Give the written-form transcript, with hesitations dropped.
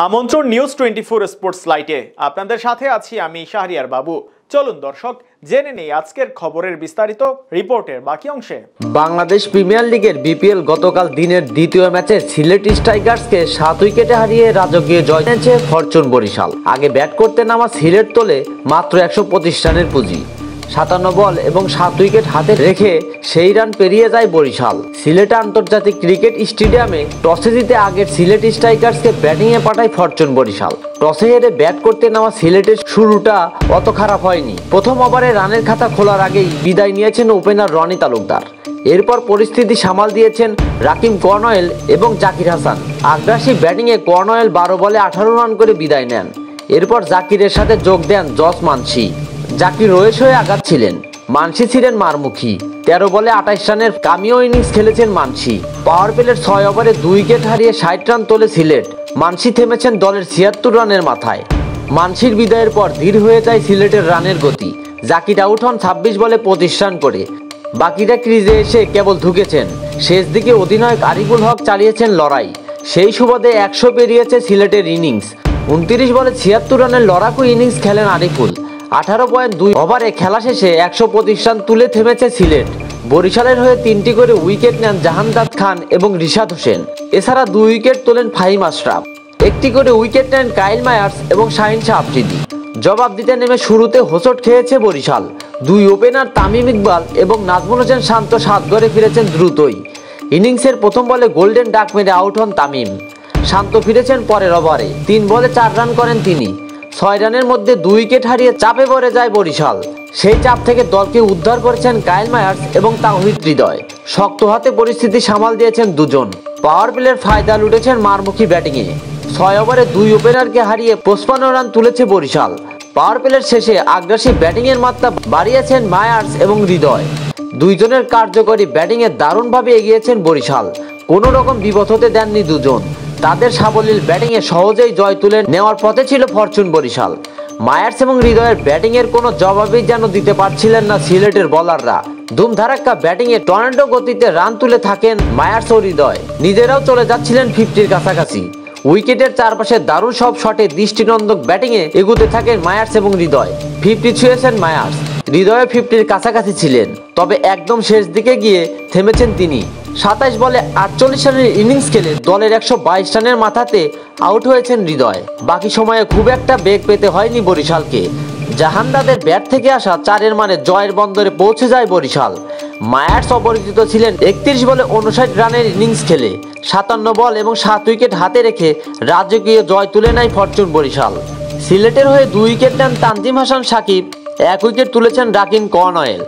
আমন্ত্রণ news 24 sports লাইটে আপনাদের সাথে আছি আমি শাহরিয়ার বাবু। চলুন দর্শক জেনে নেই আজকের খবরের বিস্তারিত রিপোর্টের বাকি অংশে। বাংলাদেশ প্রিমিয়ার লিগের বিপিএল গতকাল দিনের দ্বিতীয় ম্যাচে সিলেট স্ট্রাইকার্সকে 7 উইকেটে হারিয়ে রাজকীয় জয় এনেছে ফরচুন বরিশাল। আগে ব্যাট করতে নামা সিলেট তোলে মাত্র 125 রানের পুঁজি। 57 বল এবং 7 উইকেট হাতে রেখে সেই রান পেরিয়ে যায় বরিশাল। সিলেট আন্তর্জাতিক ক্রিকেট স্টেডিয়ামে টসে জিতে আগের সিলেট স্ট্রাইকার্সকে ব্যাটিংয়ে পাঠায় ফরচুন বরিশাল। টসে হেরে ব্যাট করতে নামা সিলেটের শুরুটা অত খারাপ হয়নি। প্রথম ওভারে রানের খাতা খোলার আগেই বিদায় নিয়েছেন ওপেনার রনি তালুকদার। এরপর পরিস্থিতি সামাল দিয়েছেন রাকিম কর্নওয়েল এবং জাকির হাসান। আগ্রাসী ব্যাটিংয়ে কর্নওয়েল 12 বলে 18 রান করে বিদায় নেন। এরপর জাকিরের সাথে যোগ দেন জস মানসি। জাকির রয়েস হয়ে আগাচ্ছিলেন, মানসি ছিলেন মারমুখী। 13 বলে 28 রানের কামিও ইনিংস খেলেছেন মানসি। পাওয়ার প্লের 6 ওভারে 2 উইকেট হারিয়ে 60 রান তোলে সিলেট। মানসি থেমেছেন দলের 76 রানের মাথায়। মানসির বিদায়ের পর ধীর হয়ে যায় সিলেটের রানের গতি। জাকির আউট হন 26 বলে 25 রান করে। বাকিরা ক্রিজে এসে কেবল ঢুকেছেন। শেষ দিকে অধিনায়ক আরিফুল হক চালিয়েছেন লড়াই। সেই সুবাদে 100 পেরিয়েছে সিলেটের ইনিংস। 29 বলে 76 রানের লড়াকু ইনিংস খেলেন আরিফুল। 18.2 ওভারে খেলা শেষে 125 রান তুলে থেমেছে সিলেট। বরিশালের হয়ে 3টি করে উইকেট নেন জাহানদাদ খান এবং রিশাদ হোসেন। এছাড়া 2 উইকেট তোলেন ফাহিম আশরাফ। 1টি করে উইকেট নেন কাইল মায়ার্স এবং শাহিন শাহ আফ্রিদি। জবাব দিতে নেমে শুরুতে হোঁচট খেয়েছে বরিশাল। 2 ওপেনার তামিম ইকবাল এবং নাজমুল হোসেন শান্ত 7 গড়ে ফিরেছেন দ্রুতই। ইনিংসের প্রথম বলে গোল্ডেন ডাক মেরে আউট হন তামিম। শান্ত ফিরেছেন পরের ওভারে। 3 বলে 4 রান করেন তিনি। 6 রানের মধ্যে 2 উইকেট হারিয়ে চাপে পড়ে যায় বরিশাল। সেই চাপ থেকে দলকে উদ্ধার করেছেন কাইল মায়ার্স এবং তাওহিদ হৃদয়। শক্ত হাতে পরিস্থিতি সামাল দিয়েছেন দুজন। পাওয়ার প্লের ফায়দা লুটেছেন মারমুখী ব্যাটিংয়ে। 6 ওভারে 2 ওপেনারকে হারিয়ে 55 রান তুলেছে বরিশাল। পাওয়ার প্লের শেষে আগ্রাসী ব্যাটিংয়ের মাত্রা বাড়িয়েছেন মায়ার্স এবং হৃদয়। দুইজনের কার্যকরী ব্যাটিংয়ে দারুণভাবে এগিয়েছেন বরিশাল। কোনো রকম বিপদ হতে দেননি দুজন। তাদের সাবলীল ব্যাটিংয়ে সহজেই জয় তুলে নেওয়ার পথে ছিল ফরচুন বরিশাল। মায়ার্স এবং হৃদয়ের ব্যাটিংয়ের কোনো জবাবই যেন দিতে পারছিলেন না সিলেটের বোলাররা। ধুমধারাক্কা ব্যাটিংয়ে টর্নেডো গতিতে রান তুলে থাকেন মায়ার্স ও হৃদয়। নিজেরাও চলে যাচ্ছিলেন 50-র কাছাকাছি। উইকেটের চারপাশে দারুণ সব শটে দৃষ্টিনন্দক ব্যাটিংয়ে এগুতে থাকেন মায়ার্স এবং হৃদয়। 50 ছুঁয়েছেন মায়ার্স। হৃদয়ে 50-র কাছাকাছি ছিলেন, তবে একদম শেষ দিকে গিয়ে থেমেছেন তিনি। 27 বলে 48 রানের ইনিংস খেলে দলের 122 রানের মাথাতে আউট হয়েছেন হৃদয়। বাকি সময়ে খুব একটা বেগ পেতে হয়নি বরিশালকে। জাহানদাদের ব্যাট থেকে আসা 4 মানে জয়ের বন্দরে পৌঁছে যায় বরিশাল। মায়ার্স অপরাজিত ছিলেন 31 বলে 59 রানের ইনিংস খেলে। 57 বল এবং 7 উইকেট হাতে রেখে রাজকীয় জয় তুলে নেয় ফরচুন বরিশাল। সিলেটের হয়ে 2 উইকেট নেন তানজিম হাসান সাকিব। 1 উইকেট তুলেছেন রাকিম কর্নওয়েল।